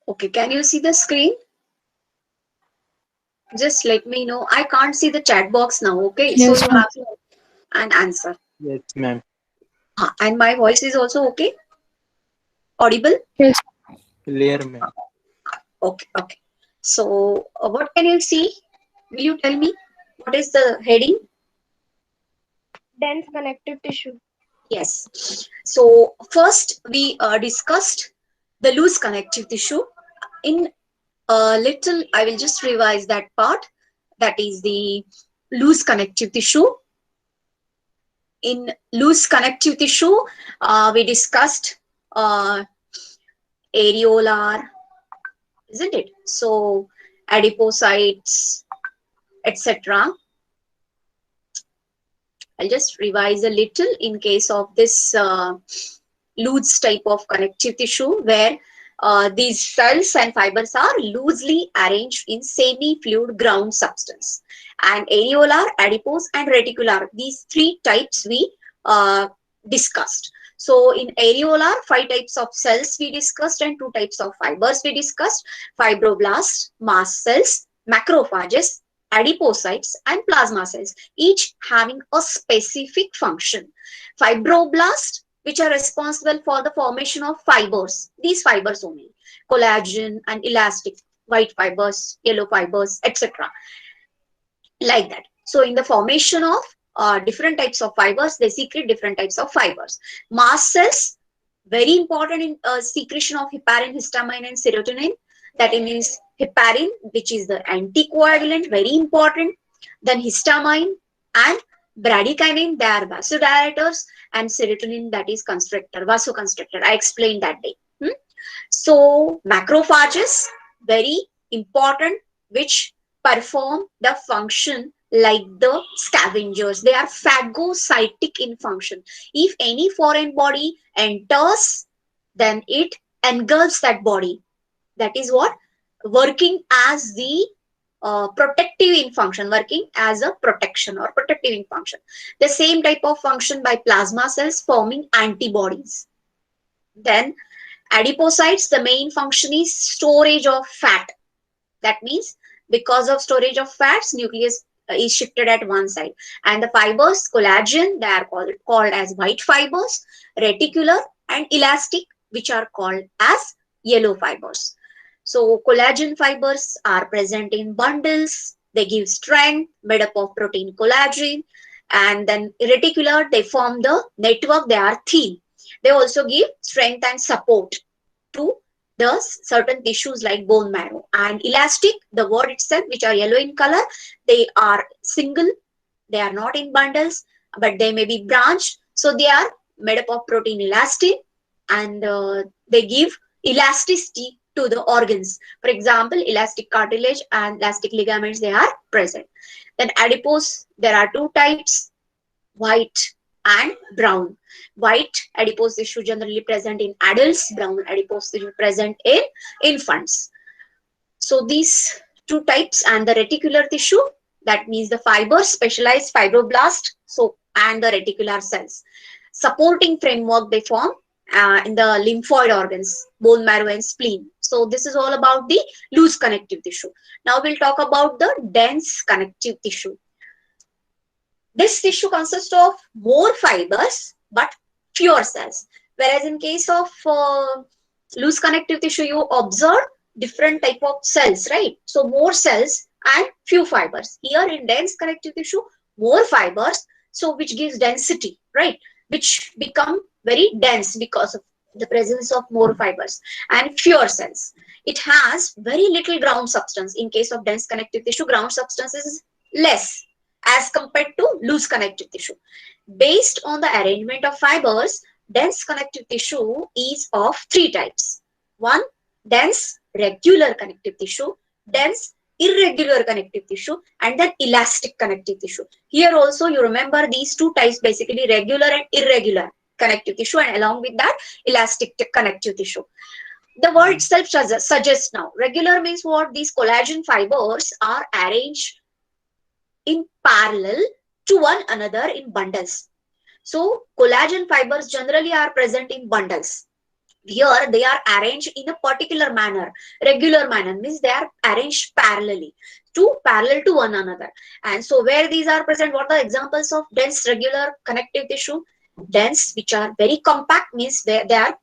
Okay, can you see the screen? Just let me know. I can't see the chat box now. Okay, so Yes, you ma'am. have to an answer. Yes, ma'am. And my voice is also okay, audible. Yes. Clear, ma'am. Okay, okay. So what can you see? Will you tell me what is the heading? Dense connective tissue. Yes. So first we discussed the loose connective tissue. In a little, I will just revise that part. That is the loose connective tissue. In loose connective tissue, we discussed uh, areolar, isn't it? So adipocytes, etc. I'll just revise a little in case of this loose type of connective tissue where these cells and fibers are loosely arranged in semi-fluid ground substance. And areolar, adipose, and reticular, these three types we uh, discussed. So in areolar, 5 types of cells we discussed and 2 types of fibers we discussed: fibroblasts, mast cells, macrophages, adipocytes, and plasma cells, each having a specific function. Fibroblasts, which are responsible for the formation of fibers, these fibers only, collagen and elastic, white fibers, yellow fibers, etc. Like that. So in the formation of different types of fibers, they secrete different types of fibers. Mast cells, very important in secretion of heparin, histamine, and serotonin. That means heparin, which is the anticoagulant, very important. Then histamine and bradykinin, they are vasodilators, and serotonin, that is constrictor, vasoconstrictor. I explained that day. So macrophages, very important, which perform the function like the scavengers. They are phagocytic in function. If any foreign body enters, then it engulfs that body. That is what? Working as the protective in function, working as a protection or protective in function. The same type of function by plasma cells forming antibodies. Then adipocytes, the main function is storage of fat. That means because of storage of fats, nucleus is shifted at one side. And the fibers, collagen, they are called as white fibers, reticular and elastic, which are called as yellow fibers. So collagen fibers are present in bundles. They give strength, made up of protein collagen. And then reticular, they form the network, they are thin. They also give strength and support to the certain tissues like bone marrow. And elastic, the word itself, which are yellow in color, they are single, they are not in bundles, but they may be branched. So they are made up of protein elastin, and they give elasticity to the organs. For example, elastic cartilage and elastic ligaments, they are present. Then adipose, there are 2 types: white and brown. White adipose tissue generally present in adults, brown adipose tissue present in infants. So these 2 types, and the reticular tissue, that means the fibers, specialized fibroblast, so and the reticular cells. Supporting framework they form in the lymphoid organs, bone marrow and spleen. So this is all about the loose connective tissue. Now we'll talk about the dense connective tissue. This tissue consists of more fibers but fewer cells. Whereas in case of loose connective tissue, you observe different type of cells, right? So more cells and few fibers. Here in dense connective tissue, more fibers, so which gives density, right? Which become very dense because of the presence of more fibers and fewer cells. It has very little ground substance. In case of dense connective tissue, ground substance is less as compared to loose connective tissue. Based on the arrangement of fibers, dense connective tissue is of 3 types. One, dense regular connective tissue, dense irregular connective tissue, and then elastic connective tissue. Here also you remember these 2 types, basically regular and irregular connective tissue, and along with that elastic connective tissue. The word itself suggests now. Regular means what? These collagen fibers are arranged in parallel to one another in bundles. So collagen fibers generally are present in bundles. Here they are arranged in a particular manner. Regular manner means they are arranged parallelly, parallel to one another. And so where these are present, what are the examples of dense regular connective tissue? Dense, which are very compact, means they are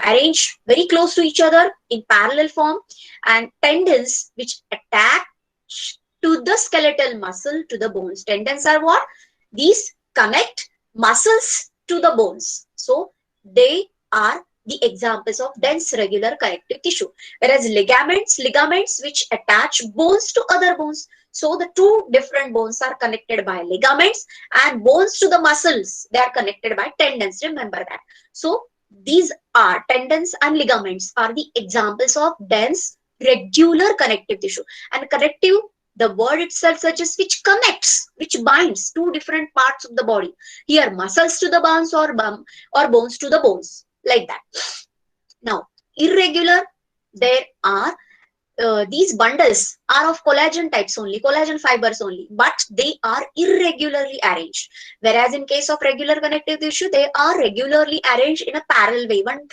arranged very close to each other in parallel form. And tendons, which attach to the skeletal muscle, to the bones. Tendons are what? These connect muscles to the bones. So they are the examples of dense regular connective tissue. Whereas ligaments which attach bones to other bones. So the two different bones are connected by ligaments, and bones to the muscles, they are connected by tendons. Remember that. So these are tendons and ligaments are the examples of dense regular connective tissue. And connective, the word itself suggests which connects, which binds two different parts of the body. Here muscles to the bones, or bones to the bones, like that. Now irregular, there are these bundles are of collagen types only, collagen fibers only, but they are irregularly arranged. Whereas in case of regular connective tissue, they are regularly arranged in a parallel way, one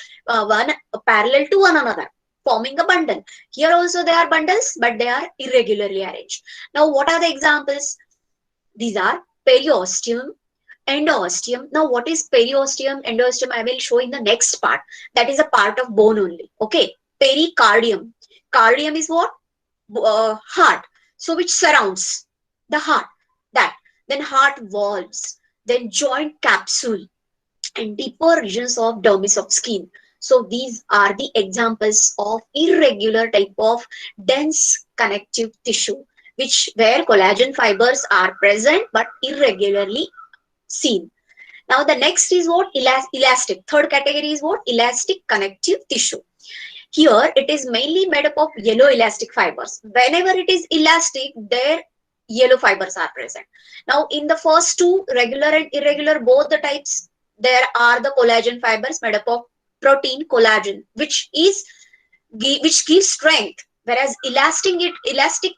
parallel to one another, forming a bundle. Here also they are bundles, but they are irregularly arranged. Now what are the examples? These are periosteum, endosteum. Now what is periosteum, endosteum? I will show in the next part. That is a part of bone only. Okay. Pericardium. Cardium is what? Heart. So which surrounds the heart. That. Then heart valves. Then joint capsule and deeper regions of dermis of skin. So these are the examples of irregular type of dense connective tissue, which where collagen fibers are present but irregularly seen. Now the next is what? Elastic. Third category is what? Elastic connective tissue. Here it is mainly made up of yellow elastic fibers. Whenever it is elastic, there yellow fibers are present. Now in the first two, regular and irregular, both the types, there are the collagen fibers made up of protein collagen, which gives strength. Whereas elastic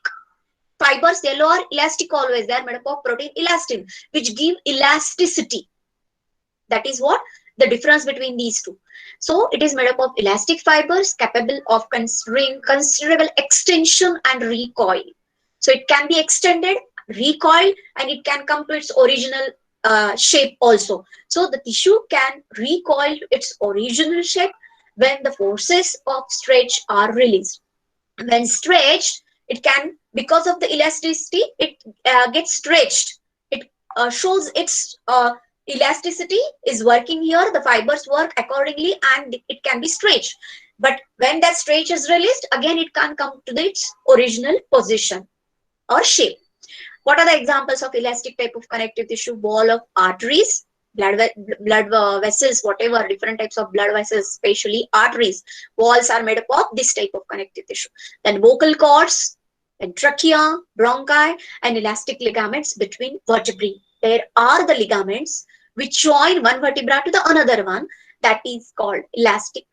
fibers, yellow are elastic always, they are made up of protein elastin, which give elasticity. That is what the difference between these two. So it is made up of elastic fibers capable of considering considerable extension and recoil. So it can be extended, recoiled, and it can come to its original shape also. So the tissue can recoil to its original shape when the forces of stretch are released. When stretched, it can, because of the elasticity, it gets stretched. It shows its elasticity is working here, the fibers work accordingly, and it can be stretched. But when that stretch is released, again it can't come to its original position or shape. What are the examples of elastic type of connective tissue? Wall of arteries, blood vessels, whatever, different types of blood vessels, especially arteries. Walls are made up of this type of connective tissue. Then vocal cords, then trachea, bronchi, and elastic ligaments between vertebrae. There are the ligaments which join one vertebra to the another one. That is called elastic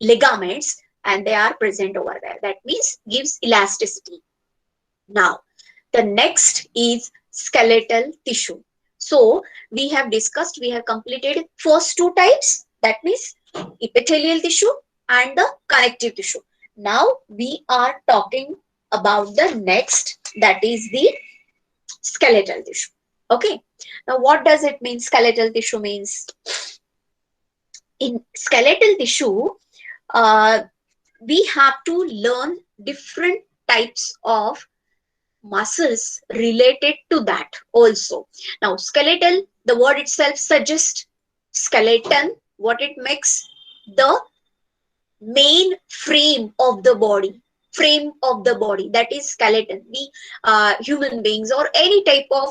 ligaments, and they are present over there. That means gives elasticity. Now, the next is skeletal tissue. So we have discussed, we have completed first two types, that means epithelial tissue and the connective tissue. Now we are talking about the next, that is the skeletal tissue. Okay. Now what does it mean? Skeletal tissue means, in skeletal tissue, uh, we have to learn different types of muscles related to that also. Now skeletal, the word itself suggests skeleton. What it makes? The main frame of the body, that is skeleton. We human beings or any type of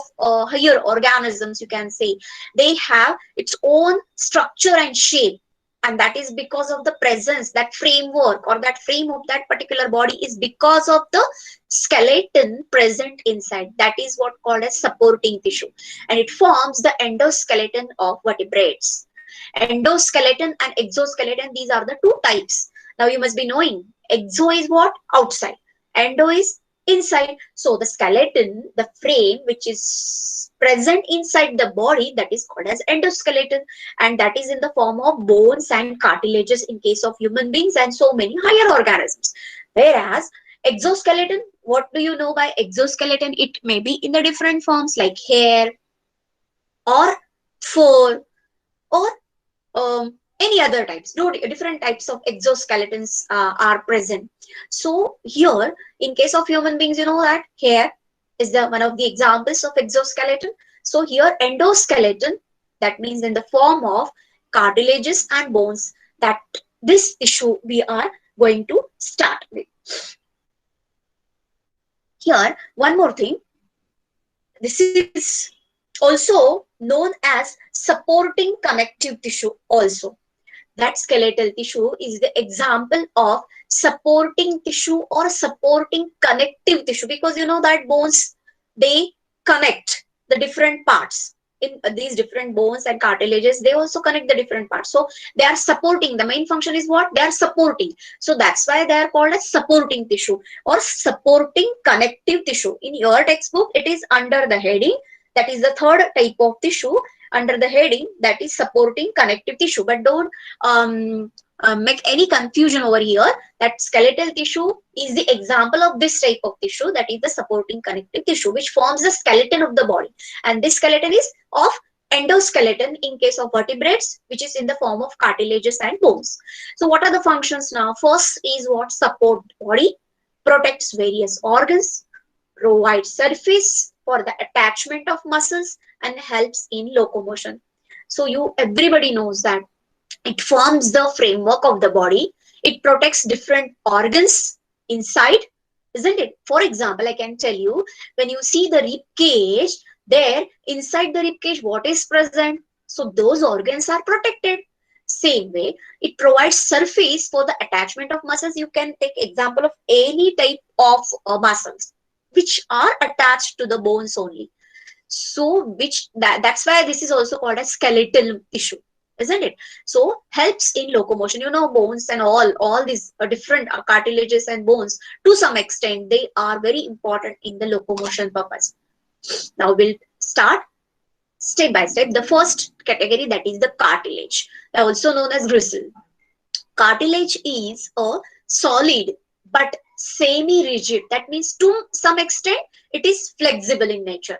higher organisms, you can say, they have its own structure and shape, and that is because of the presence, that framework or that frame of that particular body is because of the skeleton present inside. That is what called as supporting tissue, and it forms the endoskeleton of vertebrates. Endoskeleton and exoskeleton, these are the two types. Now you must be knowing, exo is what? Outside. Endo is inside. So the skeleton, the frame which is present inside the body, that is called as endoskeleton, and that is in the form of bones and cartilages in case of human beings and so many higher organisms. Whereas exoskeleton, what do you know by exoskeleton? It may be in the different forms like hair or fur or any other types. No, different types of exoskeletons are present. So here, in case of human beings, you know that hair is the one of the examples of exoskeleton. So here, endoskeleton, that means in the form of cartilages and bones, that this tissue we are going to start with. Here, one more thing. This is also known as supporting connective tissue also. That skeletal tissue is the example of supporting tissue or supporting connective tissue, because you know that bones, they connect the different parts in these different bones and cartilages. They also connect the different parts, so they are supporting. The main function is what? They are supporting. So that's why they are called as supporting tissue or supporting connective tissue. In your textbook it is under the heading, that is the third type of tissue, under the heading that is supporting connective tissue. But don't make any confusion over here, that skeletal tissue is the example of this type of tissue, that is the supporting connective tissue, which forms the skeleton of the body. And this skeleton is of endoskeleton in case of vertebrates, which is in the form of cartilages and bones. So what are the functions now? First is what? Support body, protects various organs, provides surface for the attachment of muscles, and helps in locomotion. So everybody knows that it forms the framework of the body. It protects different organs inside, isn't it? For example, I can tell you, when you see the rib cage, there inside the rib cage, what is present? So those organs are protected. Same way, it provides surface for the attachment of muscles. You can take example of any type of muscles which are attached to the bones only. So that's why this is also called as skeletal tissue, isn't it? So helps in locomotion. You know, bones and all these different cartilages and bones, to some extent they are very important in the locomotion purpose. Now we'll start step by step. The first category, that is the cartilage, also known as gristle. Cartilage is a solid but semi-rigid, that means to some extent it is flexible in nature,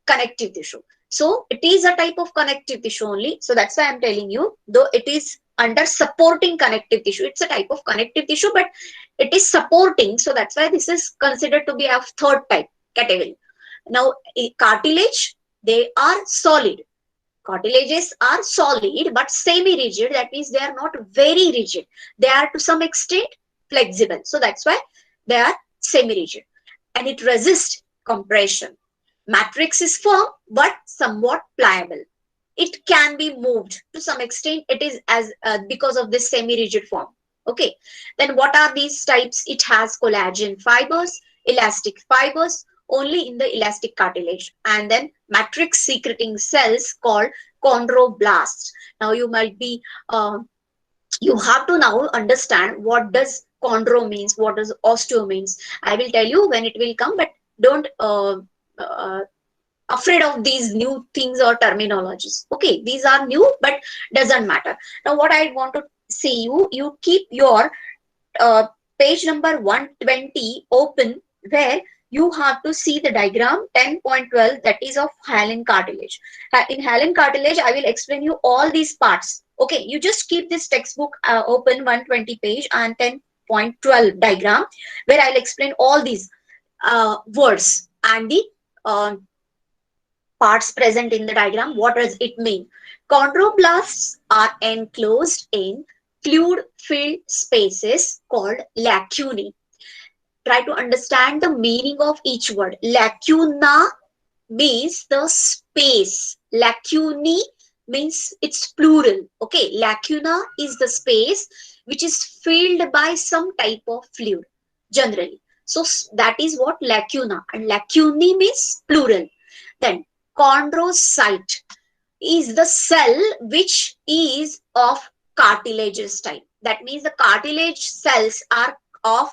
connective tissue. So it is a type of connective tissue only. So that's why I'm telling you, though it is under supporting connective tissue, it's a type of connective tissue, but it is supporting. So that's why this is considered to be of third type category. Now, cartilage, they are solid. Cartilages are solid but semi-rigid. That means they are not very rigid. They are to some extent flexible. So that's why they are semi-rigid. And it resists compression. Matrix is firm but somewhat pliable. It can be moved to some extent. It is as because of this semi-rigid form. Okay. Then what are these types? It has collagen fibers, elastic fibers, only in the elastic cartilage, and then matrix secreting cells called chondroblasts. Now you might be you have to now understand what does chondro means, what does osteo means. I will tell you when it will come, but don't afraid of these new things or terminologies. Okay, these are new, but doesn't matter. Now what I want to say, you keep your page number 120 open, where you have to see the diagram 10.12, that is of hyaline cartilage. In hyaline cartilage, I will explain you all these parts. Okay, you just keep this textbook open, 120 page and 10.12 diagram, where I'll explain all these words and the parts present in the diagram. What does it mean? Chondroblasts are enclosed in fluid-filled spaces called lacunae. Try to understand the meaning of each word. Lacuna means the space. Lacunae means it's plural. Okay, lacuna is the space which is filled by some type of fluid generally. So that is what lacuna, and lacunae means plural. Then chondrocyte is the cell which is of cartilageous type. That means the cartilage cells are of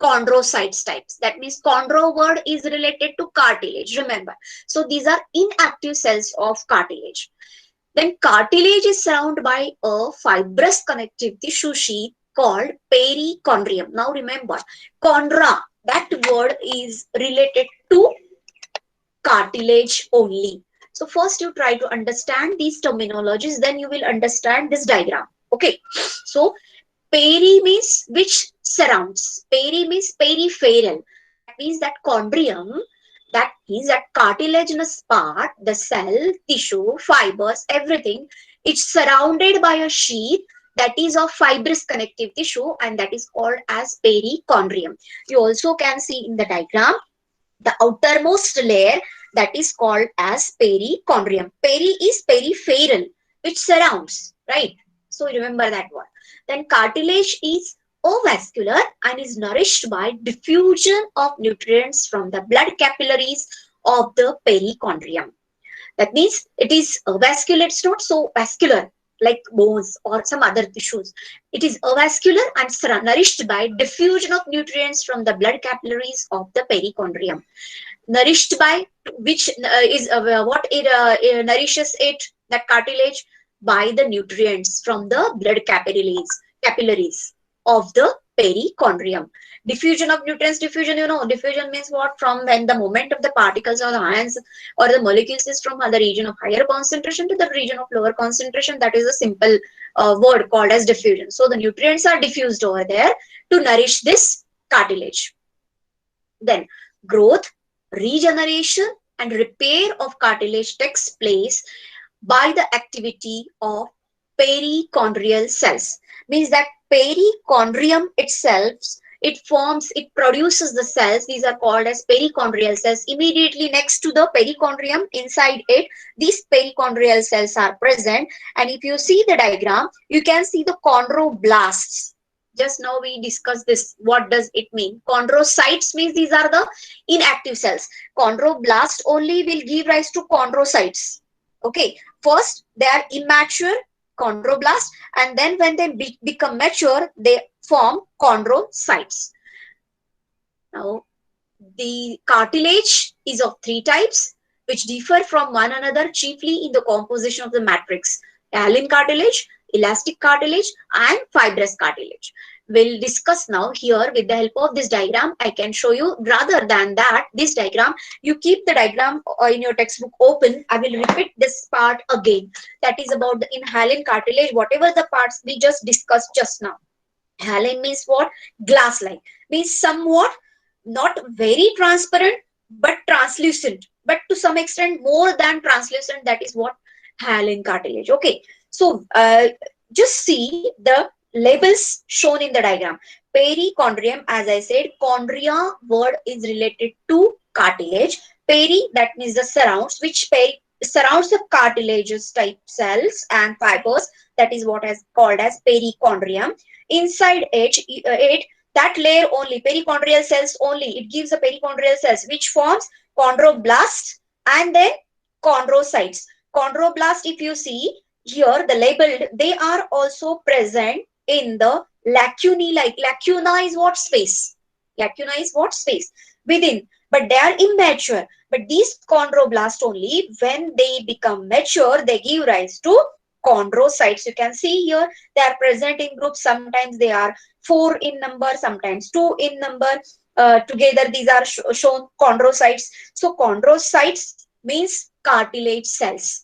chondrocytes types. That means chondro word is related to cartilage, remember. So these are inactive cells of cartilage. Then cartilage is surrounded by a fibrous connective tissue sheath called perichondrium. Now remember, chondra, that word is related to cartilage only. So first you try to understand these terminologies, then you will understand this diagram. Okay. So peri means which surrounds. Peri means peripheral. That means that chondrium, that means that cartilaginous part, the cell, tissue, fibers, everything, it's surrounded by a sheath that is of fibrous connective tissue, and that is called as perichondrium. You also can see in the diagram the outermost layer, that is called as perichondrium. Peri is peripheral, which surrounds, right? So remember that one. Then cartilage is avascular and is nourished by diffusion of nutrients from the blood capillaries of the perichondrium. That means it is avascular, it's not so vascular like bones or some other tissues. It is avascular and nourished by diffusion of nutrients from the blood capillaries of the perichondrium. Nourished by which is what it nourishes it, that cartilage, by the nutrients from the blood capillaries of the perichondrium. Diffusion of nutrients, diffusion, you know, diffusion means what? From when the movement of the particles or the ions or the molecules is from the region of higher concentration to the region of lower concentration, that is a simple word called as diffusion. So the nutrients are diffused over there to nourish this cartilage. Then growth, regeneration and repair of cartilage takes place by the activity of perichondrial cells. Means that perichondrium itself, it produces the cells. These are called as perichondrial cells. Immediately next to the perichondrium, inside it, these perichondrial cells are present. And if you see the diagram, you can see the chondroblasts. Just now we discussed this. What does it mean? Chondrocytes means these are the inactive cells. Chondroblast only will give rise to chondrocytes. Okay. First, they are immature chondroblast, and then when they become mature, they form chondrocytes. Now, the cartilage is of three types, which differ from one another chiefly in the composition of the matrix: hyaline cartilage, elastic cartilage, and fibrous cartilage. We'll discuss now here with the help of this diagram. I can show you. Rather than that, this diagram, you keep the diagram in your textbook open. I will repeat this part again. That is about the hyaline cartilage, whatever the parts we just discussed just now. Hyaline means what? Glass-like. Means somewhat not very transparent, but translucent. But to some extent more than translucent. That is what hyaline cartilage. Okay. So just see the labels shown in the diagram. Perichondrium, as I said, chondria word is related to cartilage. Peri, that means the surrounds, which surrounds the cartilageous type cells and fibers. That is what is called as perichondrium. Inside it, that layer only, perichondrial cells only, it gives the perichondrial cells, which forms chondroblast and then chondrocytes. Chondroblast, if you see here, the labeled, they are also present in the lacunae. Like lacuna is what? Space. Lacuna is what? Space within, but they are immature. But these chondroblast only, when they become mature, they give rise to chondrocytes. You can see here they are present in groups. Sometimes they are 4 in number, sometimes 2 in number. Together these are shown chondrocytes. So chondrocytes means cartilage cells.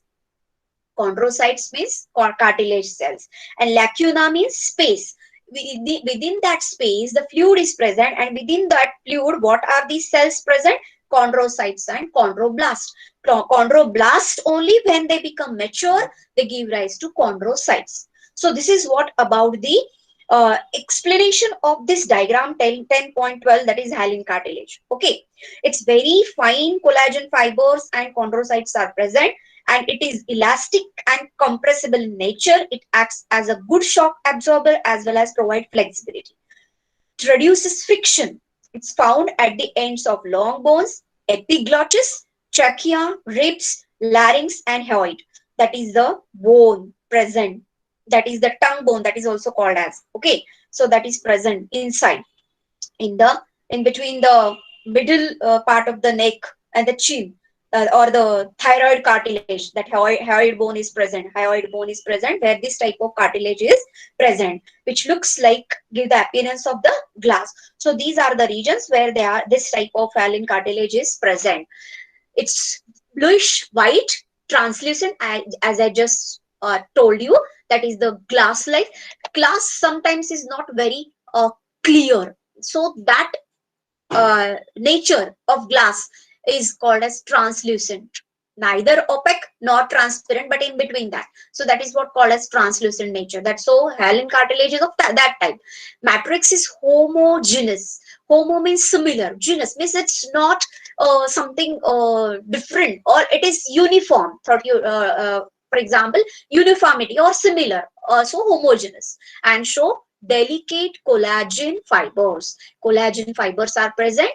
Chondrocytes means cartilage cells, and lacuna means space. Within that space, the fluid is present, and within that fluid, what are these cells present? Chondrocytes and chondroblast. Chondroblast only when they become mature, they give rise to chondrocytes. So this is what about the explanation of this diagram 10.12, that is hyaline cartilage. Okay, it's very fine collagen fibers and chondrocytes are present, and it is elastic and compressible in nature. It acts as a good shock absorber as well as provide flexibility. It reduces friction. It's found at the ends of long bones, epiglottis, trachea, ribs, larynx, and hyoid. That is the bone present. That is the tongue bone, that is also called as. Okay, so that is present inside. in between the middle part of the neck and the chin, or the thyroid cartilage, that hyoid bone is present. Hyoid bone is present where this type of cartilage is present, which looks like, give the appearance of the glass. So these are the regions where they are, this type of hyaline cartilage is present. It's bluish white, translucent, as I just told you. That is the glass like. Glass sometimes is not very clear, so that nature of glass is called as translucent, neither opaque nor transparent, but in between that. So that is what called as translucent nature. That's so hyaline cartilage is of that type. Matrix is homogeneous. Homo means similar, genus means it's not something different, or it is uniform. For example, uniformity or similar, so homogeneous, and show delicate collagen fibers. Collagen fibers are present.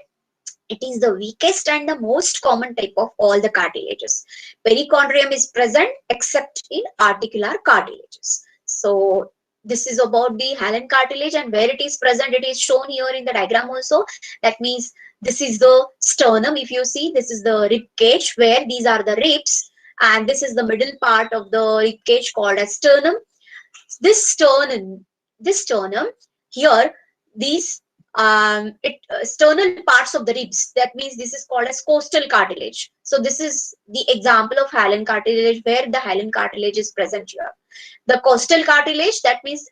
It is the weakest and the most common type of all the cartilages. Perichondrium is present except in articular cartilages. So this is about the hyaline cartilage, and where it is present, it is shown here in the diagram also. That means this is the sternum. If you see, this is the rib cage where these are the ribs, and this is the middle part of the rib cage called as sternum. This sternum here, these sternal parts of the ribs, that means this is called as costal cartilage. So this is the example of hyaline cartilage where the hyaline cartilage is present here. The costal cartilage, that means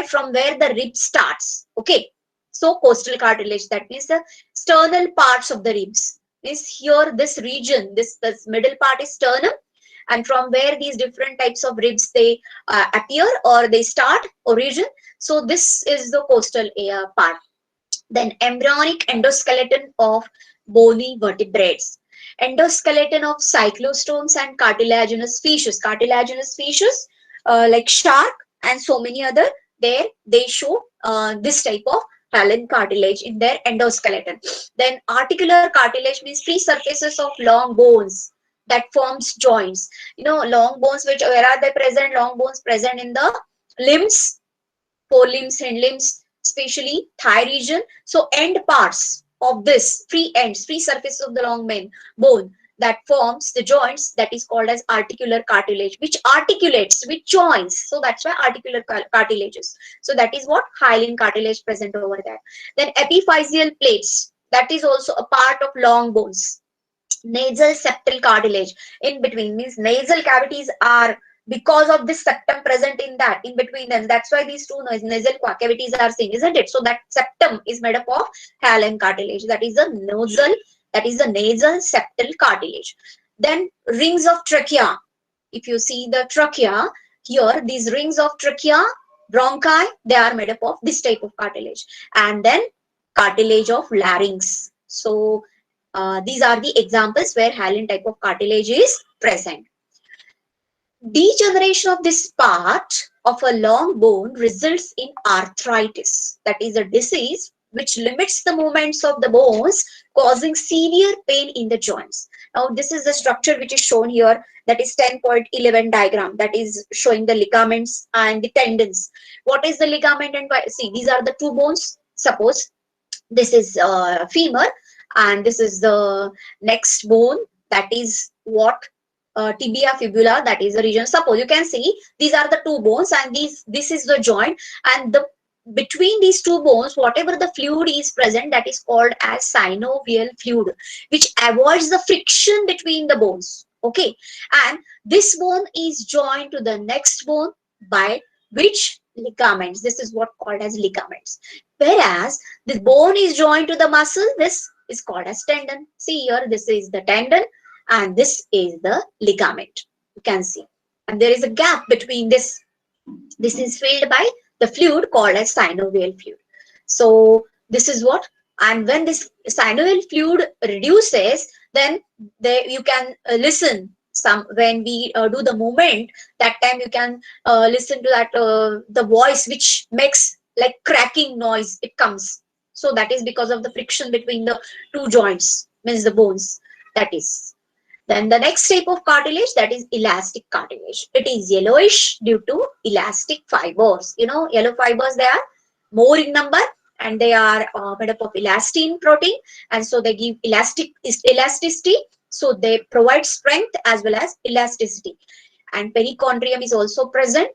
from where the rib starts. Okay, so costal cartilage, that means the sternal parts of the ribs, is here, this region, this middle part is sternum, and from where these different types of ribs they appear or they start origin. So this is the costal part. Then embryonic endoskeleton of bony vertebrates, endoskeleton of cyclostomes and cartilaginous fishes. Cartilaginous fishes like shark and so many other, there they show this type of hyaline cartilage in their endoskeleton. Then articular cartilage means free surfaces of long bones that forms joints. Long bones, which where are they present? Long bones present in the limbs, forelimbs, hind limbs, especially thigh region. So end parts of this free ends, free surface of the long bone that forms the joints, that is called as articular cartilage, which articulates, which joins. So that's why articular cartilages. So that is what hyaline cartilage present over there. Then epiphyseal plates, that is also a part of long bones. Nasal septal cartilage in between, means nasal cavities are, because of this septum present in that, in between them, that's why these two nasal cavities are seen, isn't it? So that septum is made up of hyaline cartilage. That is the nasal septal cartilage. Then rings of trachea. If you see the trachea here, these rings of trachea, bronchi, they are made up of this type of cartilage. And then cartilage of larynx. So these are the examples where hyaline type of cartilage is present. Degeneration of this part of a long bone results in arthritis. That is a disease which limits the movements of the bones, causing severe pain in the joints. Now, this is the structure which is shown here. That is 10.11 diagram. That is showing the ligaments and the tendons. What is the ligament and see? These are the two bones. Suppose this is femur, and this is the next bone. That is what tibia fibula, that is the region. Suppose you can see these are the two bones, and this is the joint, and between these two bones, whatever the fluid is present, that is called as synovial fluid, which avoids the friction between the bones. Okay, and this bone is joined to the next bone by which? Ligaments. This is what called as ligaments. Whereas the bone is joined to the muscle, this is called as tendon. See here, this is the tendon, and this is the ligament. You can see, and there is a gap between this. This is filled by the fluid called as synovial fluid. So this is what, and when this synovial fluid reduces, then you can listen when we do the movement. That time you can listen to that the voice which makes like cracking noise, it comes. So that is because of the friction between the two joints, means the bones. That is. Then the next type of cartilage, that is elastic cartilage. It is yellowish due to elastic fibers. Yellow fibers, they are more in number, and they are made up of elastin protein, and so they give elasticity. So they provide strength as well as elasticity. And perichondrium is also present.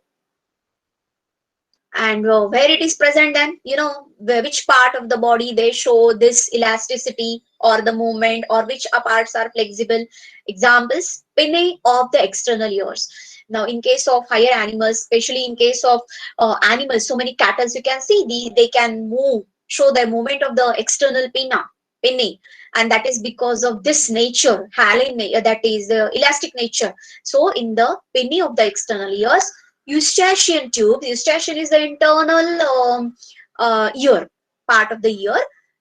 And where it is present, then which part of the body they show this elasticity or the movement, or which parts are flexible. Examples: pinnae of the external ears. Now in case of higher animals, especially in case of animals, so many cattle, you can see they can move, show the movement of the external pinnae, and that is because of this nature, hyaline, that is the elastic nature. So in the pinnae of the external ears, eustachian tube. Eustachian is the internal ear, part of the ear,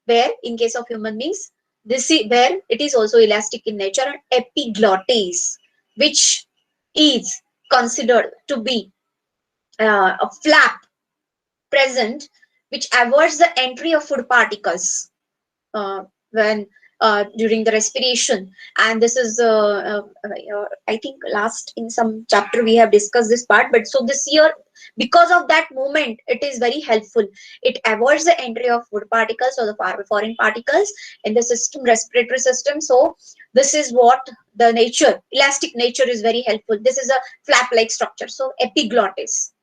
where in case of human beings, this is where it is also elastic in nature. And epiglottis, which is considered to be a flap present, which avoids the entry of food particles when during the respiration. And this is I think last in some chapter we have discussed this part, but so this year, because of that movement, it is very helpful. It avoids the entry of food particles or the foreign particles in the system, respiratory system. So this is what the nature, elastic nature, is very helpful. This is a flap like structure. So epiglottis.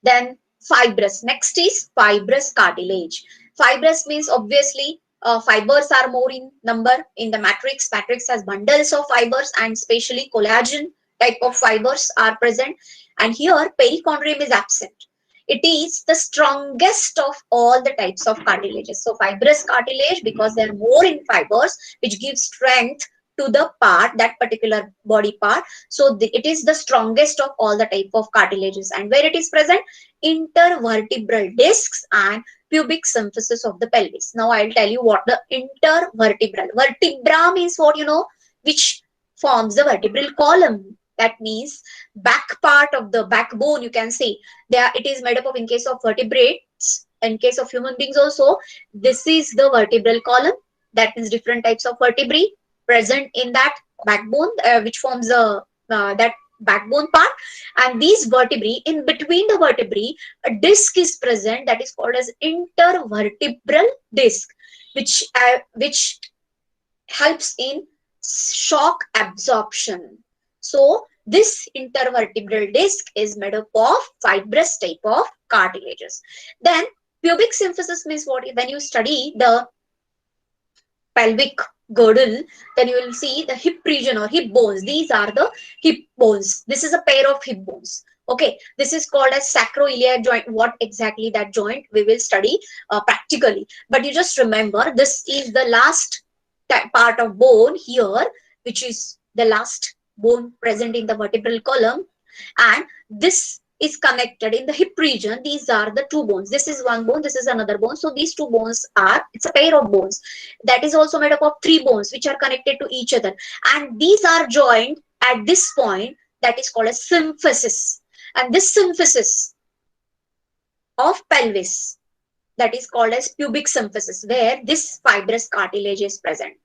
Then fibrous. Next is fibrous cartilage. Fibrous means obviously fibers are more in number in the matrix. Matrix has bundles of fibers, and especially collagen type of fibers are present. And here perichondrium is absent. It is the strongest of all the types of cartilages. So fibrous cartilage, because they are more in fibers, which gives strength to the part, that particular body part. So it is the strongest of all the type of cartilages. And where it is present? Intervertebral discs and pubic symphysis of the pelvis. Now I'll tell you what the intervertebral. Vertebra means what, which forms the vertebral column. That means back part of the backbone, you can say. There it is made up of, in case of vertebrates, in case of human beings also, this is the vertebral column. That means different types of vertebrae present in that backbone, which forms that backbone part. And these vertebrae, in between the vertebrae, a disc is present, that is called as intervertebral disc, which helps in shock absorption. So this intervertebral disc is made up of fibrous type of cartilages. Then pubic symphysis means what? When you study the pelvic girdle, then you will see the hip region or hip bones. These are the hip bones. This is a pair of hip bones. Okay, this is called as sacroiliac joint. What exactly that joint we will study practically. But you just remember, this is the last part of bone here, which is the last bone present in the vertebral column. And this is connected in the hip region. These are the two bones. This is one bone, this is another bone. So these two bones are, it's a pair of bones that is also made up of three bones which are connected to each other, and these are joined at this point, that is called as symphysis. And this symphysis of pelvis, that is called as pubic symphysis, where this fibrous cartilage is present.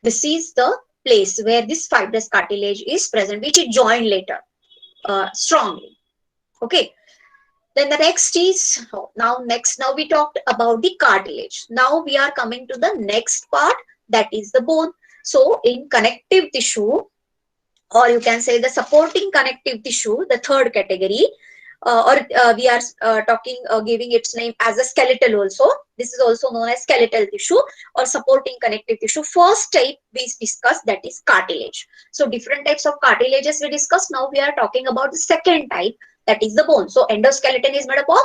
This is the place where this fibrous cartilage is present, which is joined later strongly. Okay, then the next is, now we talked about the cartilage. Now we are coming to the next part, that is the bone. So in connective tissue, or you can say the supporting connective tissue, the third category, we are giving its name as a skeletal also. This is also known as skeletal tissue or supporting connective tissue. First type we discussed, that is cartilage. So different types of cartilages we discussed. Now we are talking about the second type, that is the bone. So endoskeleton is made up of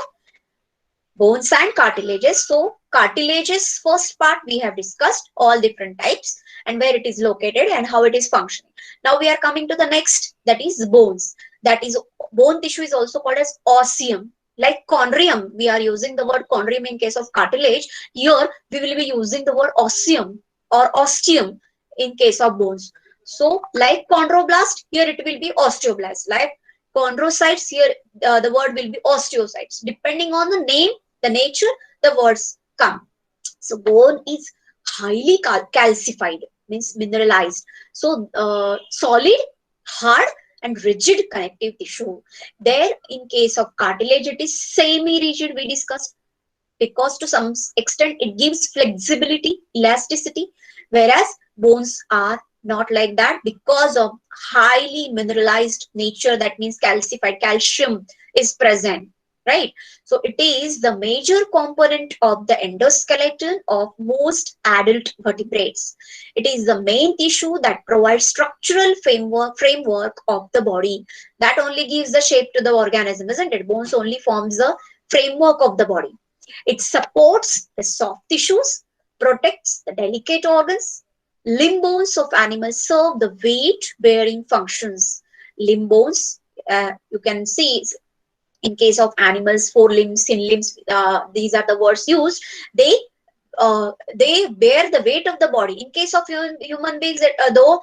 bones and cartilages. So cartilages, first part we have discussed all different types and where it is located and how it is functioning. Now we are coming to the next, that is bones. That is, bone tissue is also called as osseum. Like chondrium, we are using the word chondrium in case of cartilage. Here we will be using the word osseum or osteum in case of bones. So like chondroblast, here it will be osteoblast. Like chondrocytes, here the word will be osteocytes. Depending on the name, the nature, the words come. So bone is highly calcified, means mineralized. So solid, hard and rigid connective tissue. There in case of cartilage, it is semi-rigid, we discussed. because to some extent it gives flexibility, elasticity, whereas bones are not like that because of highly mineralized nature. That means calcified, calcium is present, right? So it is the major component of the endoskeleton of most adult vertebrates. It is the main tissue that provides structural framework of the body. That only gives the shape to the organism, isn't it? Bones only forms the framework of the body. It supports the soft tissues, protects the delicate organs. Limb bones of animals serve the weight bearing functions. Limb bones, you can see in case of animals, forelimbs, sin limbs, these are the words used. They they bear the weight of the body. In case of human beings, though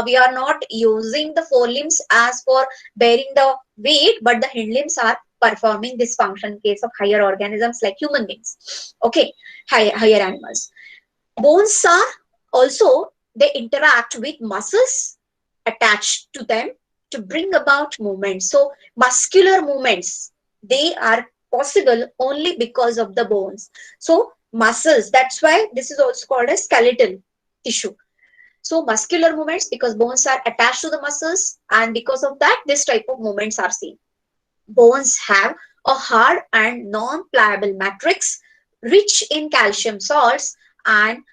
we are not using the forelimbs as for bearing the weight, but the hind limbs are performing this function in case of higher organisms like human beings. Okay, higher animals. Bones are also, they interact with muscles attached to them to bring about movement. So muscular movements, they are possible only because of the bones. So muscles, that's why this is also called a skeletal tissue. So muscular movements, because bones are attached to the muscles, and because of that this type of movements are seen. Bones have a hard and non-pliable matrix rich in calcium salts and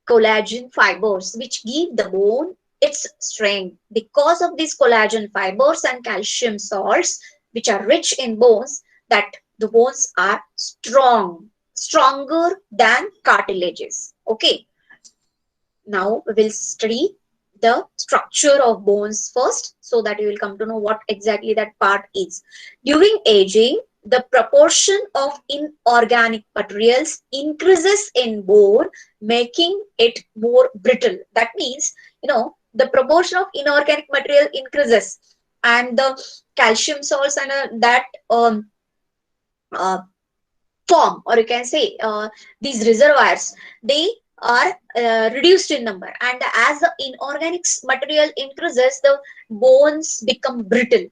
collagen fibers, which give the bone its strength. Because of these collagen fibers and calcium salts, which are rich in bones, that the bones are strong, stronger than cartilages. Okay, now we will study the structure of bones first, so that you will come to know what exactly that part is. During aging, the proportion of inorganic materials increases in bone, making it more brittle. That means, the proportion of inorganic material increases, and the calcium salts and that uh, form, or you can say these reservoirs, they are reduced in number, and as the inorganic material increases, the bones become brittle.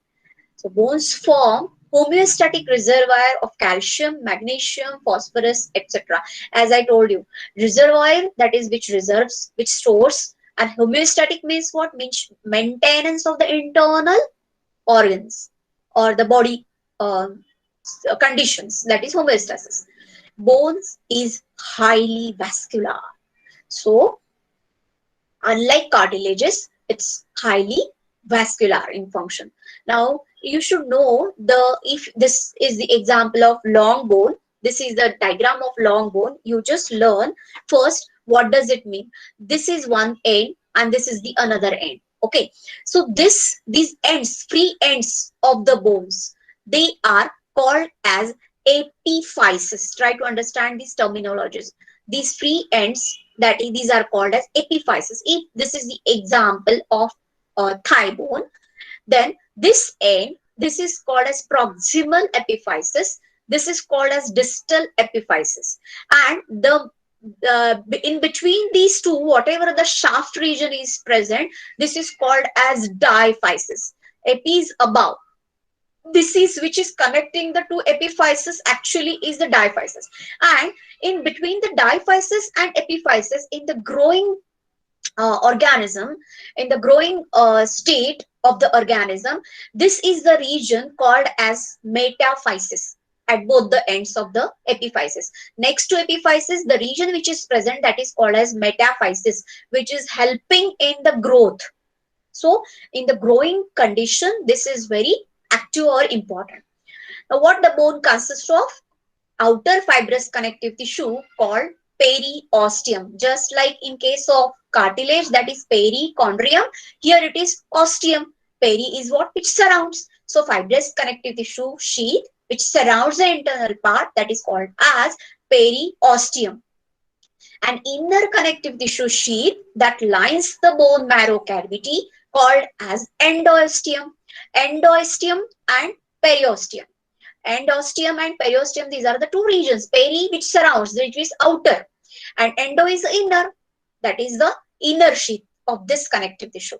So bones form homeostatic reservoir of calcium, magnesium, phosphorus, etc. As I told you, reservoir, that is which reserves, which stores, and homeostatic means what? Means maintenance of the internal organs or the body conditions, that is homeostasis. Bones is highly vascular. So, unlike cartilages, it's highly vascular in function. Now, you should know, the if this is the example of long bone, this is the diagram of long bone. You just learn first what does it mean. This is one end and this is the another end. Okay, so these ends, free ends of the bones, they are called as epiphyses. Try to understand these terminologies. These free ends, that is, these are called as epiphyses. If this is the example of thigh bone, then this end, this is called as proximal epiphysis. This is called as distal epiphysis. And the in between these two, whatever the shaft region is present, this is called as diaphysis. Epi is above, this is which is connecting the two epiphyses actually is the diaphysis. And in between the diaphysis and epiphysis, in the growing organism, in the growing state of the organism, this is the region called as metaphysis at both the ends of the epiphysis. Next to epiphysis, the region which is present, that is called as metaphysis, which is helping in the growth. So in the growing condition, this is very active or important. Now, what the bone consists of? Outer fibrous connective tissue called periosteum. Just like in case of cartilage, that is perichondrium, here it is osteum. Peri is what? Which surrounds. So fibrous connective tissue sheath which surrounds the internal part, that is called as periosteum. An inner connective tissue sheath that lines the bone marrow cavity called as endosteum. Endosteum and periosteum. Endosteum and periosteum, these are the two regions. Peri, which surrounds, which is outer, and endo is inner, that is the inner sheath of this connective tissue.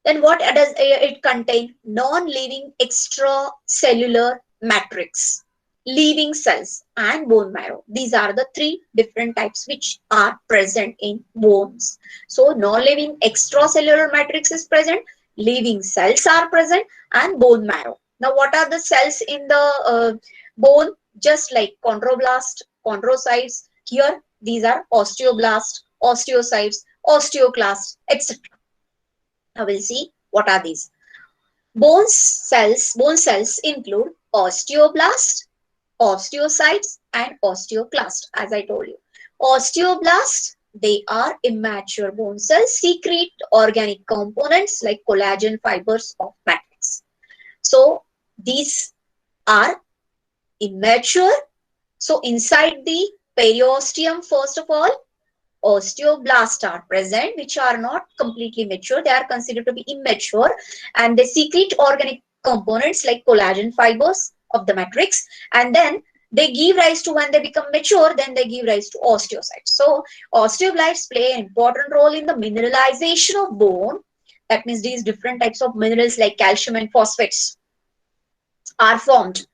Then what does it contain? Non-living extracellular matrix. living cells, and bone marrow. These are the three different types which are present in bones. So non-living extracellular matrix is present, living cells are present, and bone marrow. Now what are the cells in the bone? Just like chondroblast, chondrocytes, here these are osteoblast, osteocytes, osteoclast, etc. Now we'll see what are these. Bone cells include osteoblast, osteocytes, and osteoclast, as I told you. Osteoblasts, they are immature bone cells, secrete organic components like collagen fibers of matrix. So these are immature. So inside the periosteum, first of all, osteoblasts are present, which are not completely mature. They are considered to be immature, and they secrete organic components like collagen fibers of the matrix, and then they give rise to, when they become mature, then they give rise to osteocytes. So osteoblasts play an important role in the mineralization of bone. That means these different types of minerals like calcium and phosphates are formed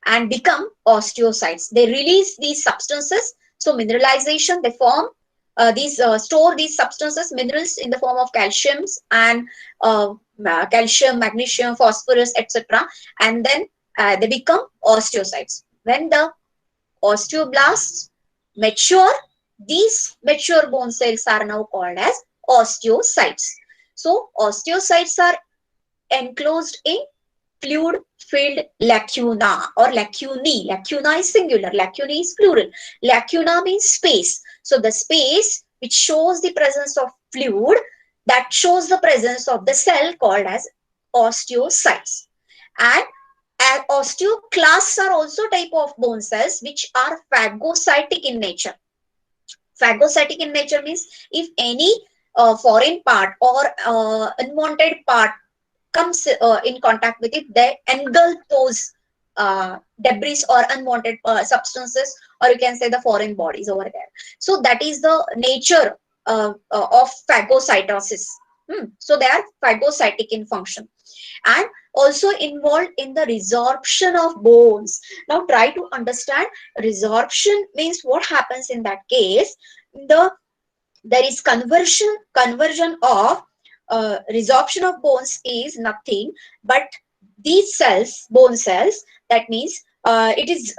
and become osteocytes. They release these substances. So mineralization, they form store these substances, minerals, in the form of calciums and calcium, magnesium, phosphorus, etc. And then they become osteocytes. When the osteoblasts mature, these mature bone cells are now called as osteocytes. So osteocytes are enclosed in fluid filled lacuna or lacunae. Lacuna is singular, lacunae is plural. Lacuna means space. So the space which shows the presence of fluid, that shows the presence of the cell called as osteocytes. And osteoclasts are also type of bone cells which are phagocytic in nature. Phagocytic in nature means if any foreign part or unwanted part comes in contact with it, they engulf those debris or unwanted substances, or you can say the foreign bodies over there. So that is the nature of phagocytosis. So they are phagocytic in function and also involved in the resorption of bones. Now try to understand. Resorption means what happens in that case. There is conversion of resorption of bones is nothing but these cells, bone cells. That means it is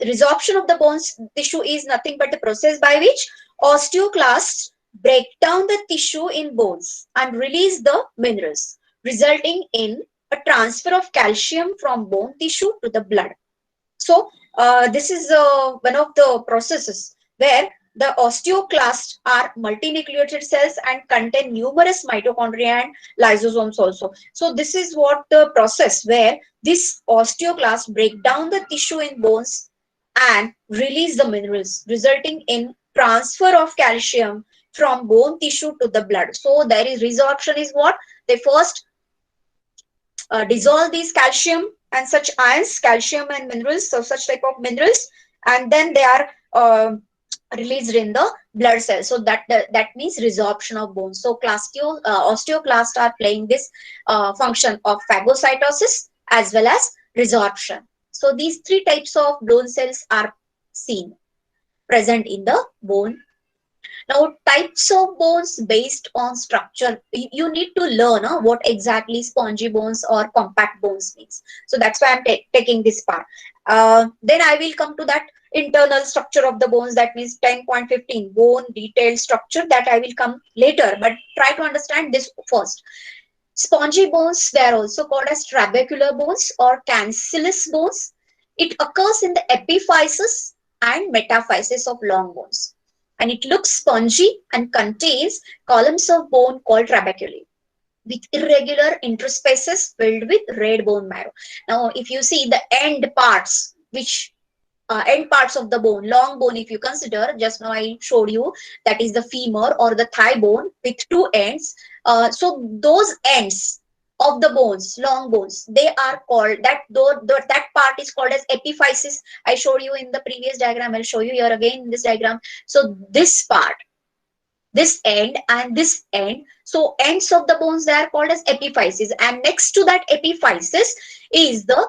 resorption of the bones tissue is nothing but the process by which osteoclasts break down the tissue in bones and release the minerals, resulting in a transfer of calcium from bone tissue to the blood. So this is one of the processes where the osteoclasts are multinucleated cells and contain numerous mitochondria and lysosomes also. So this is what the process where this osteoclasts break down the tissue in bones and release the minerals, resulting in transfer of calcium from bone tissue to the blood. So there is resorption is what? They first dissolve these calcium and such ions, calcium and minerals, so such type of minerals, and then they are released in the blood cells. So that means resorption of bones. So osteoclasts are playing this function of phagocytosis as well as resorption. So these three types of bone cells are seen present in the bone. Now, types of bones based on structure. You need to learn what exactly spongy bones or compact bones means. So that's why I'm taking this part. Then I will come to that internal structure of the bones. That means 10.15 bone detailed structure, that I will come later. But try to understand this first. Spongy bones, they are also called as trabecular bones or cancellous bones. It occurs in the epiphysis and metaphysis of long bones, and it looks spongy and contains columns of bone called trabeculae with irregular interspaces filled with red bone marrow. Now, if you see the end parts, which end parts of the bone, long bone, if you consider, just now I showed you, that is the femur or the thigh bone with two ends. So those ends of the bones, long bones, they are called that part is called as epiphysis. I showed you in the previous diagram. I'll show you here again in this diagram. So this part, this end and this end. So ends of the bones, they are called as epiphysis, and next to that epiphysis is the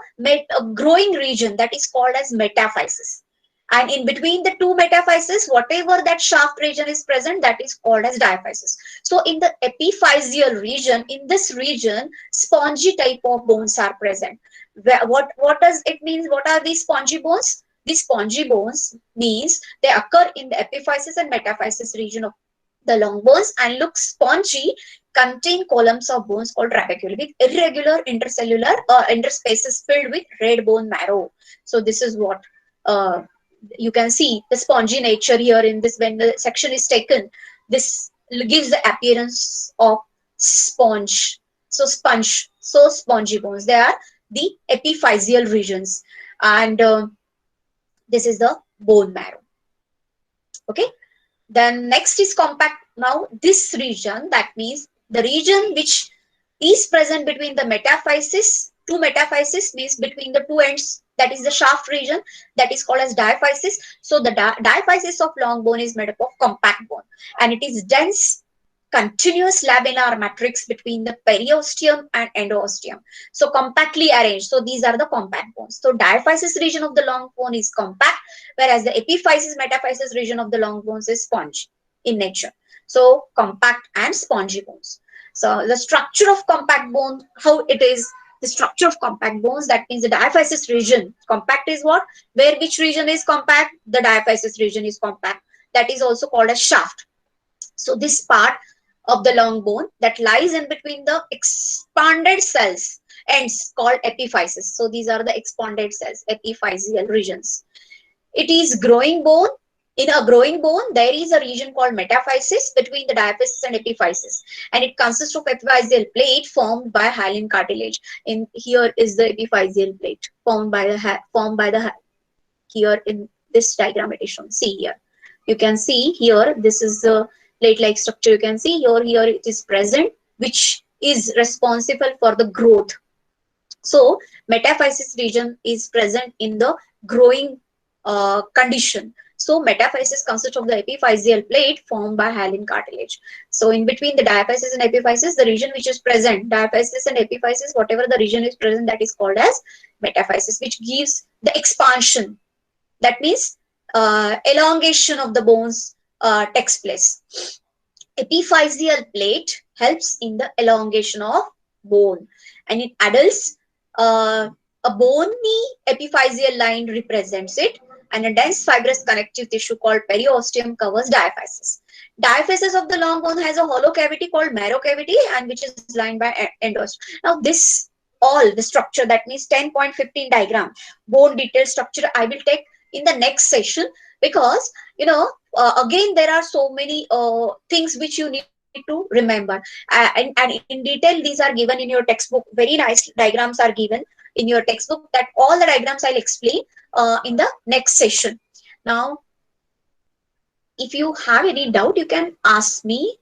growing region that is called as metaphysis. And in between the two metaphysis, whatever that shaft region is present, that is called as diaphysis. So in the epiphyseal region, in this region, spongy type of bones are present. What does it mean? What are these spongy bones? These spongy bones means they occur in the epiphysis and metaphysis region of the long bones and look spongy, contain columns of bones called trabeculae with irregular intercellular interspaces filled with red bone marrow. So this is what you can see the spongy nature here in this. When the section is taken, this gives the appearance of sponge. So spongy bones, they are the epiphyseal regions, and this is the bone marrow. Okay, then next is compact. Now this region, that means the region which is present between the metaphysis, two metaphysis means between the two ends, that is the shaft region, that is called as diaphysis. So the diaphysis of long bone is made up of compact bone, and it is dense continuous lamellar matrix between the periosteum and endosteum. So compactly arranged. So these are the compact bones. So diaphysis region of the long bone is compact, whereas the epiphysis metaphysis region of the long bones is spongy in nature. So compact and spongy bones. So the structure of compact bone, how it is, the structure of compact bones, that means the diaphysis region. Compact is what? Where which region is compact? The diaphysis region is compact. That is also called as shaft. So this part of the long bone that lies in between the expanded cells ends called epiphysis. So these are the expanded cells, epiphyseal regions. It is growing bone. In a growing bone, there is a region called metaphysis between the diaphysis and epiphysis, and it consists of epiphyseal plate formed by hyaline cartilage. In here is the epiphyseal plate formed by the here in this diagram it is shown. See here, you can see here, this is the plate-like structure. You can see here it is present, which is responsible for the growth. So metaphysis region is present in the growing condition. So metaphysis consists of the epiphyseal plate formed by hyaline cartilage. So in between the diaphysis and epiphysis, the region which is present, diaphysis and epiphysis, whatever the region is present, that is called as metaphysis, which gives the expansion. That means elongation of the bones takes place. Epiphyseal plate helps in the elongation of bone, and in adults, a bony epiphyseal line represents it, and a dense fibrous connective tissue called periosteum covers diaphysis. Diaphysis of the long bone has a hollow cavity called marrow cavity, and which is lined by endosteum. Now this all the structure, that means 10.15 diagram, bone detailed structure, I will take in the next session, because again there are so many things which you need to remember, and in detail these are given in your textbook. Very nice diagrams are given in your textbook, that all the diagrams I'll explain in the next session. Now if you have any doubt, you can ask me